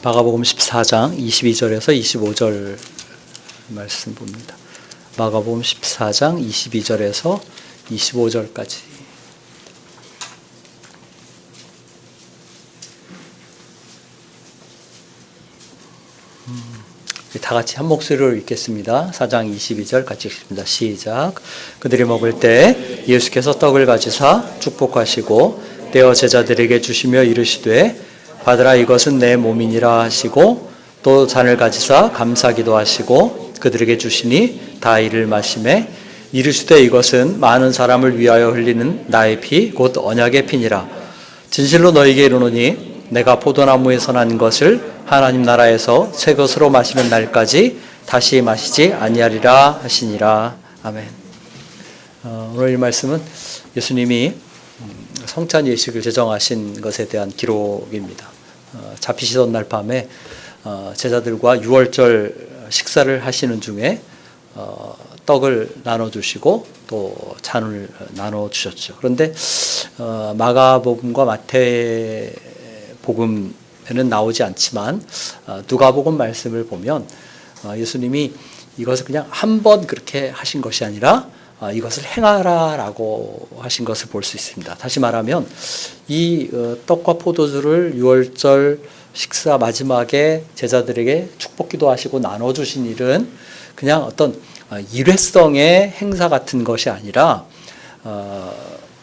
마가복음 14장 22절에서 25절 말씀 봅니다. 마가복음 14장 22절에서 25절까지. 다 같이 한 목소리로 읽겠습니다. 4장 22절 같이 읽습니다. 시작. 그들이 먹을 때 예수께서 떡을 가지사 축복하시고 떼어 제자들에게 주시며 이르시되 받으라, 이것은 내 몸이니라 하시고 또 잔을 가지사 감사기도 하시고 그들에게 주시니 다 이를 마시매 이르시되 이것은 많은 사람을 위하여 흘리는 나의 피 곧 언약의 피니라. 진실로 너희에게 이르노니 내가 포도나무에서 난 것을 하나님 나라에서 새 것으로 마시는 날까지 다시 마시지 아니하리라 하시니라. 아멘. 오늘 이 말씀은 예수님이 성찬 예식을 제정하신 것에 대한 기록입니다. 잡히시던 날 밤에 제자들과 유월절 식사를 하시는 중에 떡을 나눠주시고 또 잔을 나눠주셨죠. 그런데 마가복음과 마태복음에는 나오지 않지만 누가복음 말씀을 보면 예수님이 이것을 그냥 한 번 그렇게 하신 것이 아니라 이것을 행하라라고 하신 것을 볼 수 있습니다. 다시 말하면 이 떡과 포도주를 유월절 식사 마지막에 제자들에게 축복기도 하시고 나눠주신 일은 그냥 어떤 일회성의 행사 같은 것이 아니라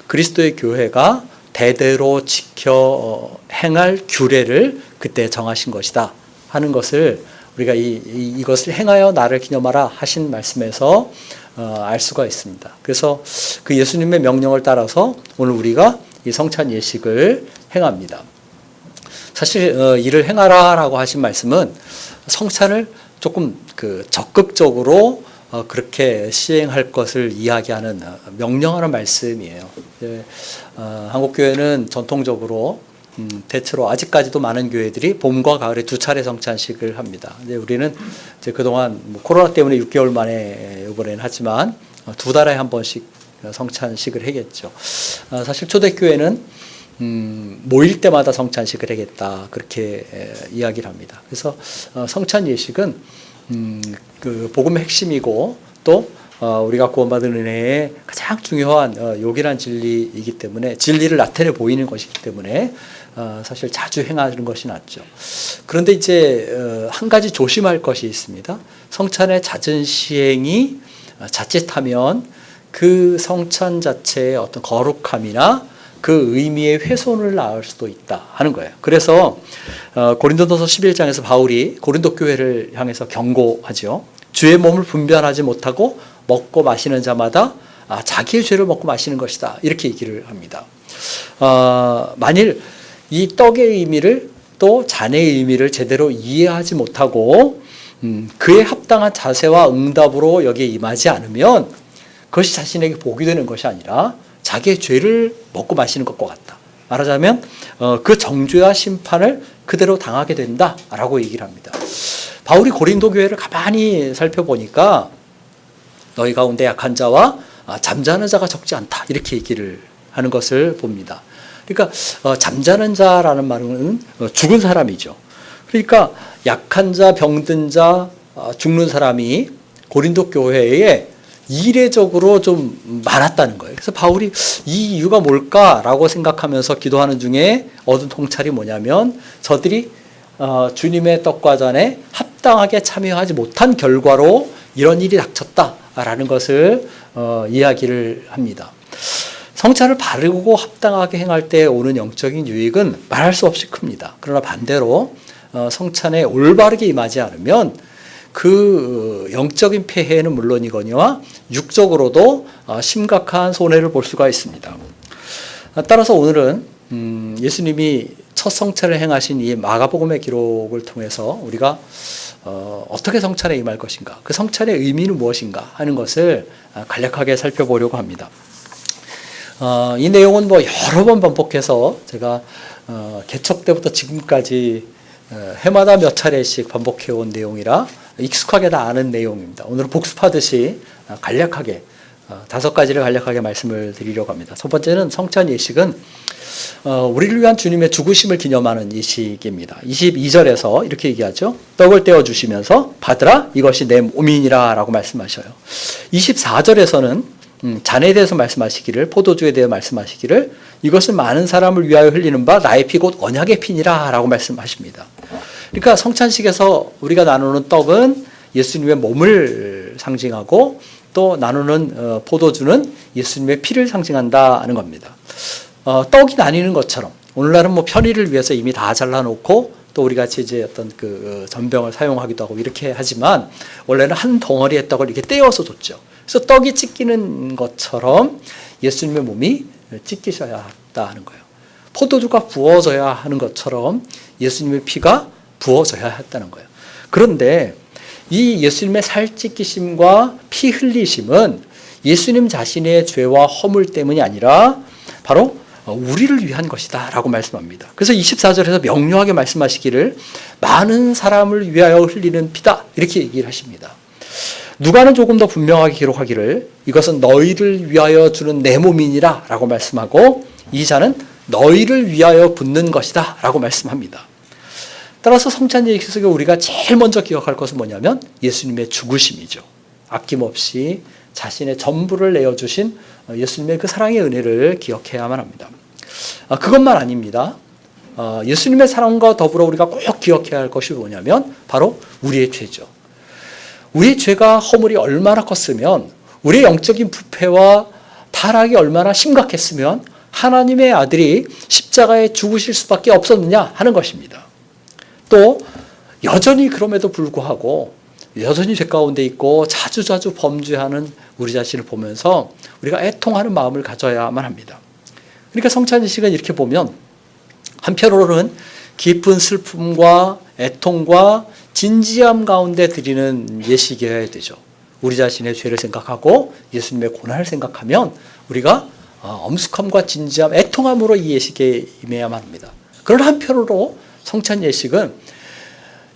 그리스도의 교회가 대대로 지켜 행할 규례를 그때 정하신 것이다 하는 것을 우리가 이것을 행하여 나를 기념하라 하신 말씀에서 알 수가 있습니다. 그래서 그 예수님의 명령을 따라서 오늘 우리가 이 성찬 예식을 행합니다. 사실 이를 행하라라고 하신 말씀은 성찬을 조금 적극적으로 그렇게 시행할 것을 이야기하는 명령하는 말씀이에요. 한국 교회는 전통적으로 대체로 아직까지도 많은 교회들이 봄과 가을에 두 차례 성찬식을 합니다. 근데 우리는 이제 그동안 코로나 때문에 6개월 만에 이번에는 하지만 두 달에 한 번씩 성찬식을 하겠죠. 사실 초대교회는 모일 때마다 성찬식을 하겠다 그렇게 이야기를 합니다. 그래서 성찬 예식은 그 복음의 핵심이고 또 우리가 구원받은 은혜의 가장 중요한 요긴한 진리이기 때문에 진리를 나타내 보이는 것이기 때문에 사실 자주 행하는 것이 낫죠. 그런데 이제 한 가지 조심할 것이 있습니다. 성찬의 잦은 시행이 자칫하면 그 성찬 자체의 어떤 거룩함이나 그 의미의 훼손을 낳을 수도 있다 하는 거예요. 그래서 고린도전서 11장에서 바울이 고린도 교회를 향해서 경고하죠. 주의 몸을 분별하지 못하고 먹고 마시는 자마다 자기의 죄를 먹고 마시는 것이다 이렇게 얘기를 합니다. 만일 이 떡의 의미를 또 잔의 의미를 제대로 이해하지 못하고 그에 합당한 자세와 응답으로 여기에 임하지 않으면 그것이 자신에게 복이 되는 것이 아니라 자기의 죄를 먹고 마시는 것과 같다. 말하자면 그 정죄와 심판을 그대로 당하게 된다라고 얘기를 합니다. 바울이 고린도 교회를 가만히 살펴보니까 너희 가운데 약한 자와 잠자는 자가 적지 않다 이렇게 얘기를 하는 것을 봅니다. 그러니까 잠자는 자라는 말은 죽은 사람이죠. 그러니까 약한 자, 병든 자, 죽는 사람이 고린도 교회에 이례적으로 좀 많았다는 거예요. 그래서 바울이 이 이유가 뭘까라고 생각하면서 기도하는 중에 얻은 통찰이 뭐냐면 저들이 주님의 떡과 잔에 합당하게 참여하지 못한 결과로 이런 일이 닥쳤다라는 것을 이야기를 합니다. 성찬을 바르고 합당하게 행할 때 오는 영적인 유익은 말할 수 없이 큽니다. 그러나 반대로 성찬에 올바르게 임하지 않으면 그 영적인 폐해는 물론이거니와 육적으로도 심각한 손해를 볼 수가 있습니다. 따라서 오늘은 예수님이 첫 성찬을 행하신 이 마가복음의 기록을 통해서 우리가 어떻게 성찬에 임할 것인가, 그 성찬의 의미는 무엇인가 하는 것을 간략하게 살펴보려고 합니다. 이 내용은 여러 번 반복해서 제가 개척 때부터 지금까지 해마다 몇 차례씩 반복해온 내용이라 익숙하게 다 아는 내용입니다. 오늘은 복습하듯이 간략하게 다섯 가지를 간략하게 말씀을 드리려고 합니다. 첫 번째는 성찬 예식은 우리를 위한 주님의 죽으심을 기념하는 예식입니다. 22절에서 이렇게 얘기하죠. 떡을 떼어 주시면서 받으라 이것이 내 몸이니라 라고 말씀하셔요. 24절에서는 잔에 대해서 말씀하시기를, 포도주에 대해 말씀하시기를 이것은 많은 사람을 위하여 흘리는 바 나의 피 곧 언약의 피니라 라고 말씀하십니다. 그러니까 성찬식에서 우리가 나누는 떡은 예수님의 몸을 상징하고 또 나누는 포도주는 예수님의 피를 상징한다는 겁니다. 떡이 나뉘는 것처럼 오늘날은 뭐 편의를 위해서 이미 다 잘라놓고 또 우리 같이 이제 어떤 그 전병을 사용하기도 하고 이렇게 하지만 원래는 한 덩어리의 떡을 이렇게 떼어서 줬죠. 그래서 떡이 찢기는 것처럼 예수님의 몸이 찢기셔야 했다는 거예요. 포도주가 부어져야 하는 것처럼 예수님의 피가 부어져야 했다는 거예요. 그런데 이 예수님의 살 찢기심과 피 흘리심은 예수님 자신의 죄와 허물 때문이 아니라 바로 우리를 위한 것이다 라고 말씀합니다. 그래서 24절에서 명료하게 말씀하시기를 많은 사람을 위하여 흘리는 피다 이렇게 얘기를 하십니다. 누가는 조금 더 분명하게 기록하기를 이것은 너희를 위하여 주는 내 몸이니라 라고 말씀하고 이 잔은 너희를 위하여 붓는 것이다 라고 말씀합니다. 따라서 성찬 예식 속에 우리가 제일 먼저 기억할 것은 뭐냐면 예수님의 죽으심이죠. 아낌없이 자신의 전부를 내어주신 예수님의 그 사랑의 은혜를 기억해야만 합니다. 그것만 아닙니다. 예수님의 사랑과 더불어 우리가 꼭 기억해야 할 것이 뭐냐면 바로 우리의 죄죠. 우리의 죄가 허물이 얼마나 컸으면 우리의 영적인 부패와 타락이 얼마나 심각했으면 하나님의 아들이 십자가에 죽으실 수밖에 없었느냐 하는 것입니다. 또 여전히 그럼에도 불구하고 여전히 죄 가운데 있고 자주자주 범죄하는 우리 자신을 보면서 우리가 애통하는 마음을 가져야만 합니다. 그러니까 성찬예식은 이렇게 보면 한편으로는 깊은 슬픔과 애통과 진지함 가운데 드리는 예식이어야 되죠. 우리 자신의 죄를 생각하고 예수님의 고난을 생각하면 우리가 엄숙함과 진지함, 애통함으로 이 예식에 임해야만 합니다. 그러나 한편으로 성찬 예식은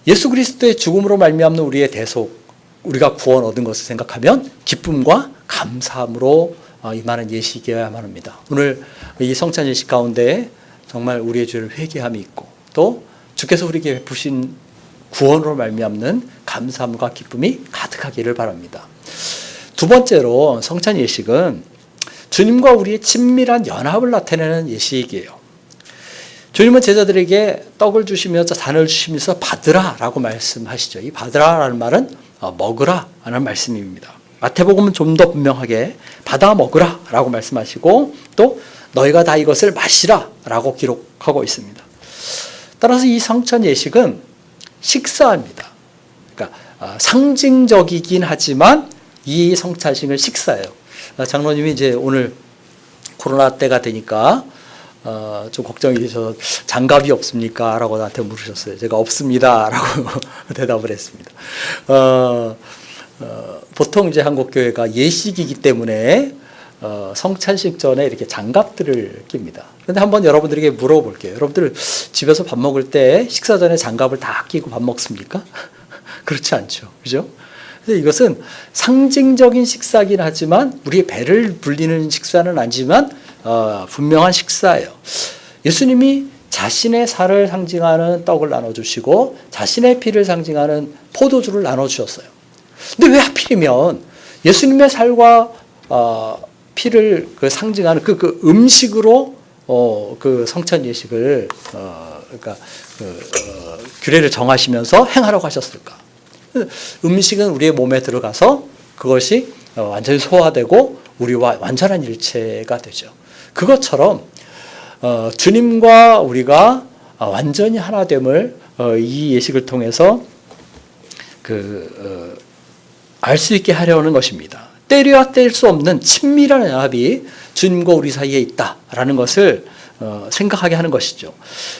예수 그리스도의 죽음으로 말미암는 우리의 대속, 우리가 구원 얻은 것을 생각하면 기쁨과 감사함으로 임하는 예식이어야만 합니다. 오늘 이 성찬 예식 가운데 정말 우리의 죄를 회개함이 있고 또 주께서 우리에게 베푸신 구원으로 말미암는 감사함과 기쁨이 가득하기를 바랍니다. 두 번째로 성찬 예식은 주님과 우리의 친밀한 연합을 나타내는 예식이에요. 주님은 제자들에게 떡을 주시면서 잔을 주시면서 받으라 라고 말씀하시죠. 이 받으라 라는 말은 먹으라 라는 말씀입니다. 마태복음은 좀 더 분명하게 받아 먹으라 라고 말씀하시고 또 너희가 다 이것을 마시라 라고 기록하고 있습니다. 따라서 이 성찬 예식은 식사입니다. 그러니까 상징적이긴 하지만 이 성찬식은 식사예요. 장로님이 이제 오늘 코로나 때가 되니까 좀 걱정이 되셔서 장갑이 없습니까? 라고 나한테 물으셨어요. 제가 없습니다. 라고 대답을 했습니다. 보통 이제 한국교회가 예식이기 때문에 성찬식 전에 이렇게 장갑들을 낍니다. 그런데 한번 여러분들에게 물어볼게요. 여러분들 집에서 밥 먹을 때 식사 전에 장갑을 다 끼고 밥 먹습니까? 그렇지 않죠. 그죠? 그래서 이것은 상징적인 식사긴 하지만 우리의 배를 불리는 식사는 아니지만 분명한 식사예요. 예수님이 자신의 살을 상징하는 떡을 나눠주시고 자신의 피를 상징하는 포도주를 나눠주셨어요. 근데 왜 하필이면 예수님의 살과 피를 상징하는 그 음식으로 그 성찬 예식을 그러니까 규례를 정하시면서 행하라고 하셨을까? 음식은 우리의 몸에 들어가서 그것이 완전히 소화되고 우리와 완전한 일체가 되죠. 그것처럼 주님과 우리가 완전히 하나됨을 이 예식을 통해서 알 수 있게 하려는 것입니다. 때려야 뗄 수 없는 친밀한 연합이 주님과 우리 사이에 있다라는 것을 생각하게 하는 것이죠.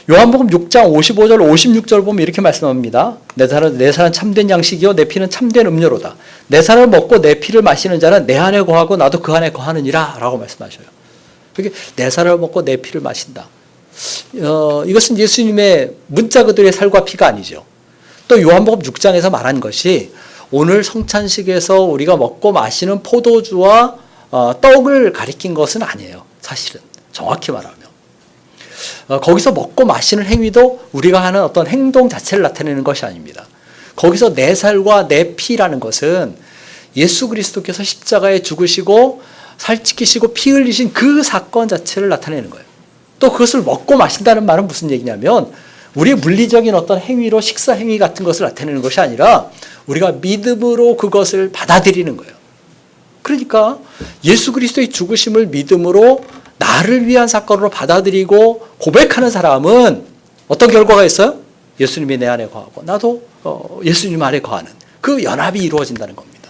요한복음 6장 55절 56절 보면 이렇게 말씀합니다. 내 살은 참된 양식이요 내 피는 참된 음료로다. 내 살을 먹고 내 피를 마시는 자는 내 안에 거하고 나도 그 안에 거하느니라 라고 말씀하셔요. 그게 내 살을 먹고 내 피를 마신다. 이것은 예수님의 문자 그들의 살과 피가 아니죠. 또 요한복음 6장에서 말한 것이 오늘 성찬식에서 우리가 먹고 마시는 포도주와 떡을 가리킨 것은 아니에요. 사실은 정확히 말하면 거기서 먹고 마시는 행위도 우리가 하는 어떤 행동 자체를 나타내는 것이 아닙니다. 거기서 내 살과 내 피라는 것은 예수 그리스도께서 십자가에 죽으시고 살찌키시고 피 흘리신 그 사건 자체를 나타내는 거예요. 또 그것을 먹고 마신다는 말은 무슨 얘기냐면 우리의 물리적인 어떤 행위로 식사 행위 같은 것을 나타내는 것이 아니라 우리가 믿음으로 그것을 받아들이는 거예요. 그러니까 예수 그리스도의 죽으심을 믿음으로 나를 위한 사건으로 받아들이고 고백하는 사람은 어떤 결과가 있어요? 예수님이 내 안에 거하고 나도 예수님 안에 거하는 그 연합이 이루어진다는 겁니다.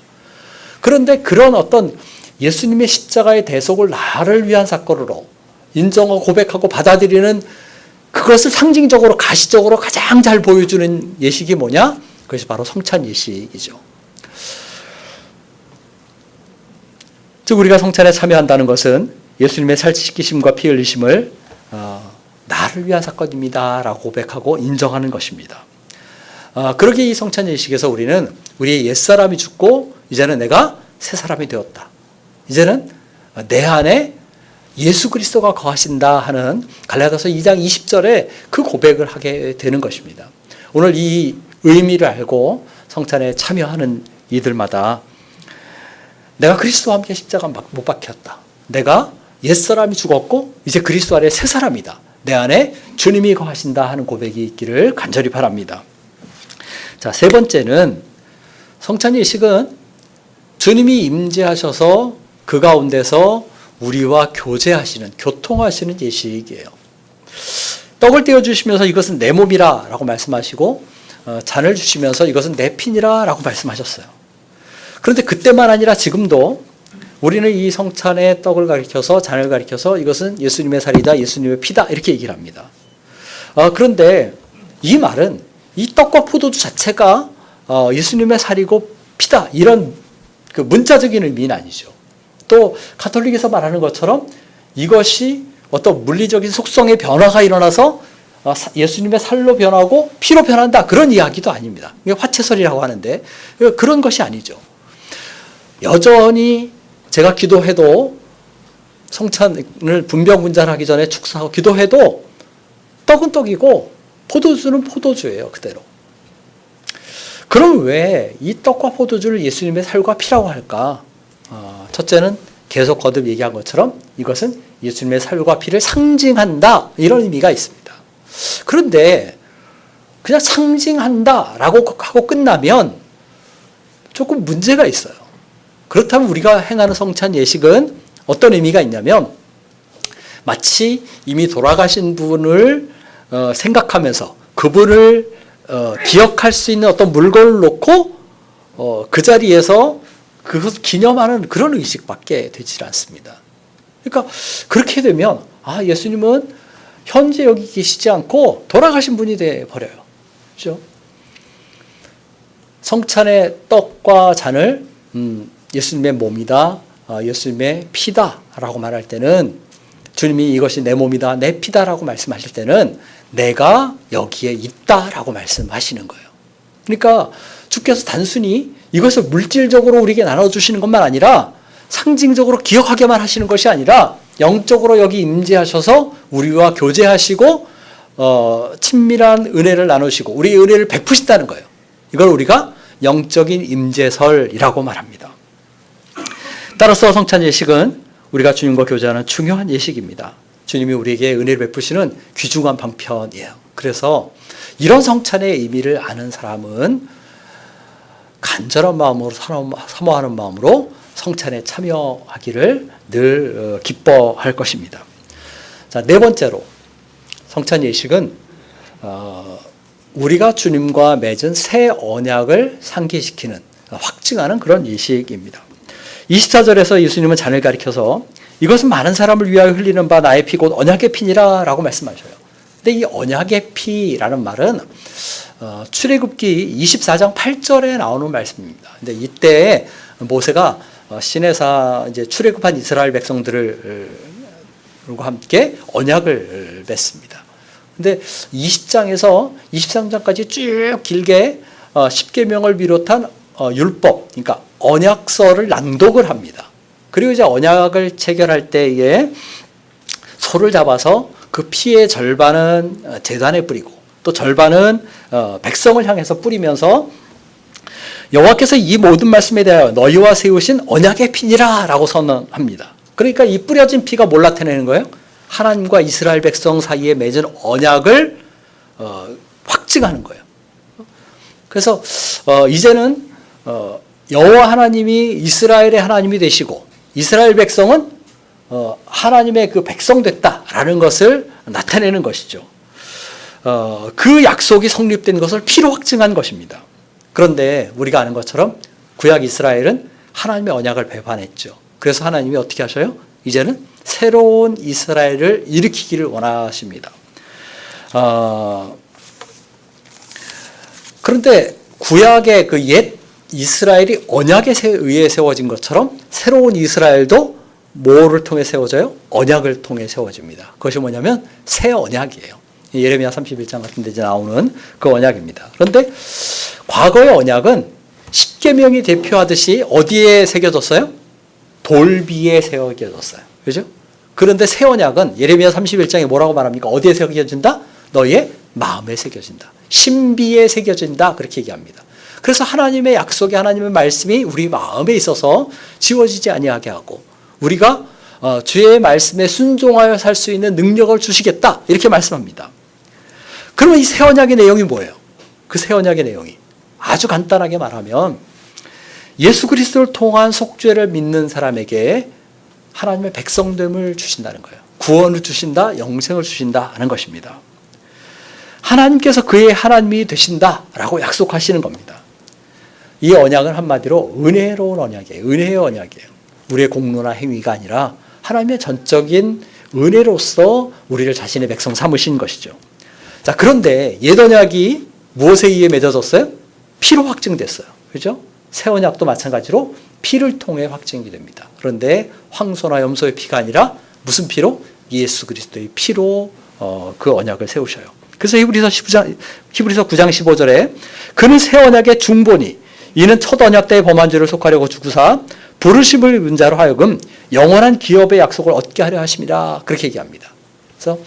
그런데 그런 어떤 예수님의 십자가의 대속을 나를 위한 사건으로 인정하고 고백하고 받아들이는 그것을 상징적으로 가시적으로 가장 잘 보여주는 예식이 뭐냐? 그것이 바로 성찬 예식이죠. 즉 우리가 성찬에 참여한다는 것은 예수님의 살찌키심과 피 흘리심을 나를 위한 사건입니다 라고 고백하고 인정하는 것입니다. 그러기에 이 성찬 예식에서 우리는 우리의 옛사람이 죽고 이제는 내가 새 사람이 되었다. 이제는 내 안에 예수 그리스도가 거하신다 하는 갈라디아서 2장 20절에 그 고백을 하게 되는 것입니다. 오늘 이 의미를 알고 성찬에 참여하는 이들마다 내가 그리스도와 함께 십자가 못 박혔다. 내가 옛사람이 죽었고 이제 그리스도 안에 새 사람이다. 내 안에 주님이 거하신다 하는 고백이 있기를 간절히 바랍니다. 자, 세 번째는 성찬 예식은 주님이 임재하셔서 그 가운데서 우리와 교제하시는, 교통하시는 예식이에요. 떡을 떼어주시면서 이것은 내 몸이라 라고 말씀하시고 잔을 주시면서 이것은 내 피니라 라고 말씀하셨어요. 그런데 그때만 아니라 지금도 우리는 이 성찬의 떡을 가리켜서 잔을 가리켜서 이것은 예수님의 살이다, 예수님의 피다 이렇게 얘기를 합니다. 그런데 이 말은 이 떡과 포도주 자체가 예수님의 살이고 피다 이런 그 문자적인 의미는 아니죠. 또 가톨릭에서 말하는 것처럼 이것이 어떤 물리적인 속성의 변화가 일어나서 예수님의 살로 변하고 피로 변한다 그런 이야기도 아닙니다. 이게 화채설이라고 하는데 그런 것이 아니죠. 여전히 제가 기도해도 성찬을 분명분잔하기 전에 축사하고 기도해도 떡은 떡이고 포도주는 포도주예요. 그대로. 그럼 왜 이 떡과 포도주를 예수님의 살과 피라고 할까? 첫째는 계속 거듭 얘기한 것처럼 이것은 예수님의 살과 피를 상징한다 이런 의미가 있습니다. 그런데 그냥 상징한다라고 하고 끝나면 조금 문제가 있어요. 그렇다면 우리가 행하는 성찬 예식은 어떤 의미가 있냐면 마치 이미 돌아가신 분을 생각하면서 그분을 기억할 수 있는 어떤 물건을 놓고 그 자리에서 그것을 기념하는 그런 의식밖에 되질 않습니다. 그러니까 그렇게 되면 예수님은 현재 여기 계시지 않고 돌아가신 분이 되어버려요. 그렇죠? 성찬의 떡과 잔을 예수님의 몸이다, 예수님의 피다라고 말할 때는 주님이 이것이 내 몸이다, 내 피다라고 말씀하실 때는 내가 여기에 있다라고 말씀하시는 거예요. 그러니까 주께서 단순히 이것을 물질적으로 우리에게 나눠주시는 것만 아니라 상징적으로 기억하게만 하시는 것이 아니라 영적으로 여기 임재하셔서 우리와 교제하시고 친밀한 은혜를 나누시고 우리의 은혜를 베푸신다는 거예요. 이걸 우리가 영적인 임재설이라고 말합니다. 따라서 성찬 예식은 우리가 주님과 교제하는 중요한 예식입니다. 주님이 우리에게 은혜를 베푸시는 귀중한 방편이에요. 그래서 이런 성찬의 의미를 아는 사람은 간절한 마음으로 사모하는 마음으로 성찬에 참여하기를 늘 기뻐할 것입니다. 자, 네 번째로 성찬 예식은 우리가 주님과 맺은 새 언약을 상기시키는 확증하는 그런 예식입니다. 24절에서 예수님은 잔을 가리켜서 이것은 많은 사람을 위하여 흘리는 바 나의 피 곧 언약의 피니라 라고 말씀하셔요. 근데 이 언약의 피라는 말은 출애굽기 24장 8절에 나오는 말씀입니다. 근데 이때 모세가 시내사 이제 출애굽한 이스라엘 백성들과 함께 언약을 맺습니다. 근데 20장에서 23장까지 쭉 길게 10계명을 비롯한 율법, 그러니까 언약서를 낭독을 합니다. 그리고 이제 언약을 체결할 때에 소를 잡아서 그 피의 절반은 제단에 뿌리고 또 절반은 백성을 향해서 뿌리면서 여호와께서 이 모든 말씀에 대하여 너희와 세우신 언약의 피니라 라고 선언합니다. 그러니까 이 뿌려진 피가 뭘 나타내는 거예요? 하나님과 이스라엘 백성 사이에 맺은 언약을 확증하는 거예요. 그래서 이제는 여호와 하나님이 이스라엘의 하나님이 되시고 이스라엘 백성은 하나님의 그 백성 됐다라는 것을 나타내는 것이죠. 그 약속이 성립된 것을 피로 확증한 것입니다. 그런데 우리가 아는 것처럼 구약 이스라엘은 하나님의 언약을 배반했죠. 그래서 하나님이 어떻게 하셔요? 이제는 새로운 이스라엘을 일으키기를 원하십니다. 그런데 구약의 그 옛 이스라엘이 언약에 의해 세워진 것처럼 새로운 이스라엘도 뭐를 통해 세워져요? 언약을 통해 세워집니다. 그것이 뭐냐면 새 언약이에요. 예레미야 31장 같은 데 나오는 그 언약입니다. 그런데 과거의 언약은 십계명이 대표하듯이 어디에 새겨졌어요? 돌비에 새겨졌어요. 그죠? 그런데 새 언약은 예레미야 31장에 뭐라고 말합니까? 어디에 새겨진다? 너희의 마음에 새겨진다. 신비에 새겨진다. 그렇게 얘기합니다. 그래서 하나님의 약속이 하나님의 말씀이 우리 마음에 있어서 지워지지 아니하게 하고 우리가 주의 말씀에 순종하여 살 수 있는 능력을 주시겠다. 이렇게 말씀합니다. 그러면 이 새 언약의 내용이 뭐예요? 그 새 언약의 내용이 아주 간단하게 말하면 예수 그리스도를 통한 속죄를 믿는 사람에게 하나님의 백성됨을 주신다는 거예요. 구원을 주신다, 영생을 주신다 하는 것입니다. 하나님께서 그의 하나님이 되신다라고 약속하시는 겁니다. 이 언약은 한마디로 은혜로운 언약이에요. 은혜의 언약이에요. 우리의 공로나 행위가 아니라 하나님의 전적인 은혜로서 우리를 자신의 백성 삼으신 것이죠. 자, 그런데 옛 언약이 무엇에 의해 맺어졌어요? 피로 확증됐어요. 그죠? 새 언약도 마찬가지로 피를 통해 확증이 됩니다. 그런데 황소나 염소의 피가 아니라 무슨 피로? 예수 그리스도의 피로 그 언약을 세우셔요. 그래서 히브리서 9장 15절에 그는 새 언약의 중보니 이는 첫 언약 때의 범한 죄를 속하려고 주구사 부르심을 입은 자로 하여금 영원한 기업의 약속을 얻게 하려 하심이라 그렇게 얘기합니다. 그래서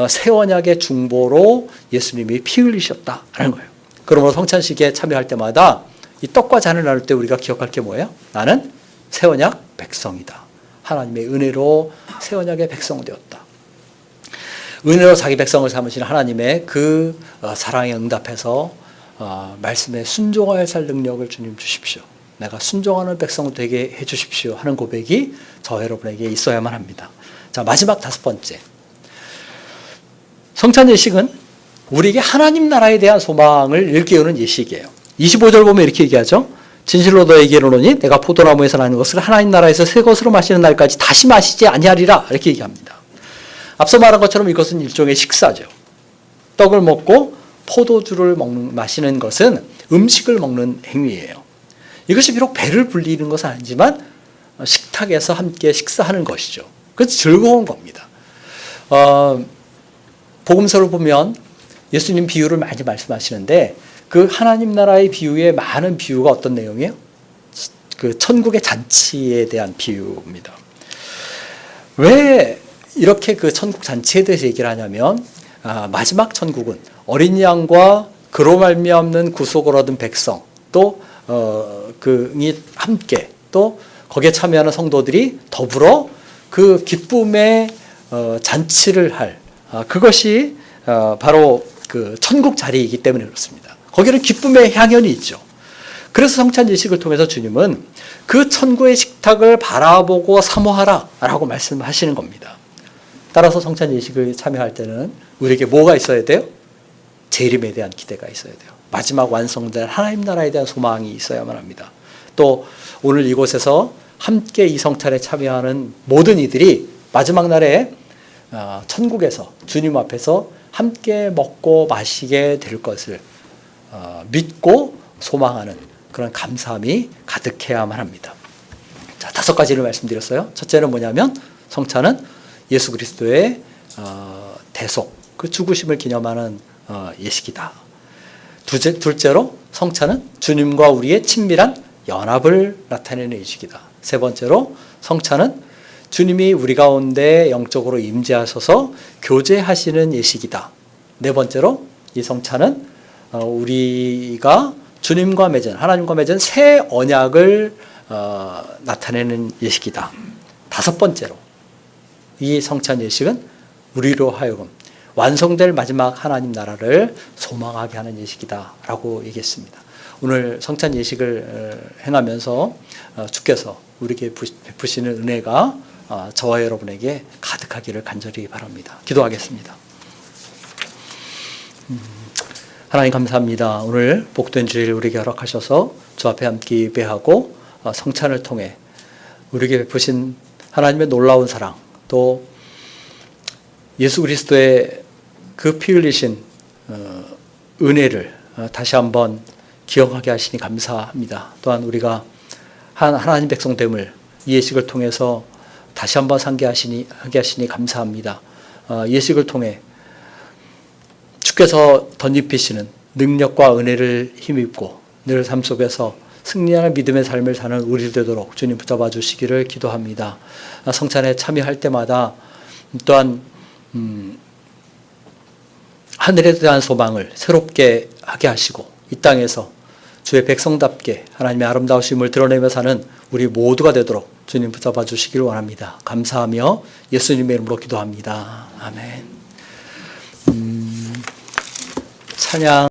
새 언약의 중보로 예수님이 피 흘리셨다라는 거예요. 그러므로 성찬식에 참여할 때마다 이 떡과 잔을 나눌 때 우리가 기억할 게 뭐예요? 나는 새 언약 백성이다. 하나님의 은혜로 새 언약의 백성 되었다. 은혜로 자기 백성을 삼으신 하나님의 그 사랑에 응답해서 말씀에 순종하여 살 능력을 주님 주십시오. 내가 순종하는 백성 되게 해 주십시오 하는 고백이 저 여러분에게 있어야만 합니다. 자, 마지막 5번째. 성찬 예식은 우리에게 하나님 나라에 대한 소망을 일깨우는 예식이에요. 25절 보면 이렇게 얘기하죠. 진실로 너에게 이르노니 내가 포도나무에서 나는 것을 하나님 나라에서 새 것으로 마시는 날까지 다시 마시지 아니하리라 이렇게 얘기합니다. 앞서 말한 것처럼 이것은 일종의 식사죠. 떡을 먹고 포도주를 마시는 것은 음식을 먹는 행위예요. 이것이 비록 배를 불리는 것은 아니지만 식탁에서 함께 식사하는 것이죠. 그래서 즐거운 겁니다. 복음서를 보면 예수님 비유를 많이 말씀하시는데 그 하나님 나라의 비유에 많은 비유가 어떤 내용이에요? 그 천국의 잔치에 대한 비유입니다. 왜 이렇게 그 천국 잔치에 대해서 얘기를 하냐면 마지막 천국은 어린 양과 그로 말미암는 구속을 얻은 백성 또 그이 함께 또 거기에 참여하는 성도들이 더불어 그 기쁨의 잔치를 할 그것이 바로 그 천국 자리이기 때문에 그렇습니다. 거기는 기쁨의 향연이 있죠. 그래서 성찬 예식을 통해서 주님은 그 천국의 식탁을 바라보고 사모하라 라고 말씀하시는 겁니다. 따라서 성찬 예식을 참여할 때는 우리에게 뭐가 있어야 돼요? 재림에 대한 기대가 있어야 돼요. 마지막 완성될 하나님 나라에 대한 소망이 있어야만 합니다. 또 오늘 이곳에서 함께 이 성찬에 참여하는 모든 이들이 마지막 날에 천국에서 주님 앞에서 함께 먹고 마시게 될 것을 믿고 소망하는 그런 감사함이 가득해야만 합니다. 자, 5가지를 말씀드렸어요. 첫째는 뭐냐면 성찬은 예수 그리스도의 대속, 그 죽으심을 기념하는 예식이다. 둘째로 성찬은 주님과 우리의 친밀한 연합을 나타내는 예식이다. 세 번째로 성찬은 주님이 우리 가운데 영적으로 임재하셔서 교제하시는 예식이다. 네 번째로 이 성찬은 우리가 주님과 맺은, 하나님과 맺은 새 언약을 나타내는 예식이다. 다섯 번째로 이 성찬 예식은 우리로 하여금 완성될 마지막 하나님 나라를 소망하게 하는 예식이다 라고 얘기했습니다. 오늘 성찬 예식을 행하면서 주께서 우리에게 베푸시는 은혜가 저와 여러분에게 가득하기를 간절히 바랍니다. 기도하겠습니다. 하나님 감사합니다. 오늘 복된 주일 우리에게 허락하셔서 주 앞에 함께 예배하고 성찬을 통해 우리에게 베푸신 하나님의 놀라운 사랑, 또 예수 그리스도의 그 피 흘리신 은혜를 다시 한번 기억하게 하시니 감사합니다. 또한 우리가 하나님 백성됨을 이 예식을 통해서 다시 한번 하게 하시니 감사합니다. 예식을 통해 주께서 덧입히시는 능력과 은혜를 힘입고 늘 삶 속에서 승리하는 믿음의 삶을 사는 우리 되도록 주님 붙잡아 주시기를 기도합니다. 성찬에 참여할 때마다 또한 하늘에 대한 소망을 새롭게 하게 하시고 이 땅에서 주의 백성답게 하나님의 아름다우심을 드러내며 사는 우리 모두가 되도록 주님 붙잡아 주시기를 원합니다. 감사하며 예수님의 이름으로 기도합니다. 아멘. 찬양.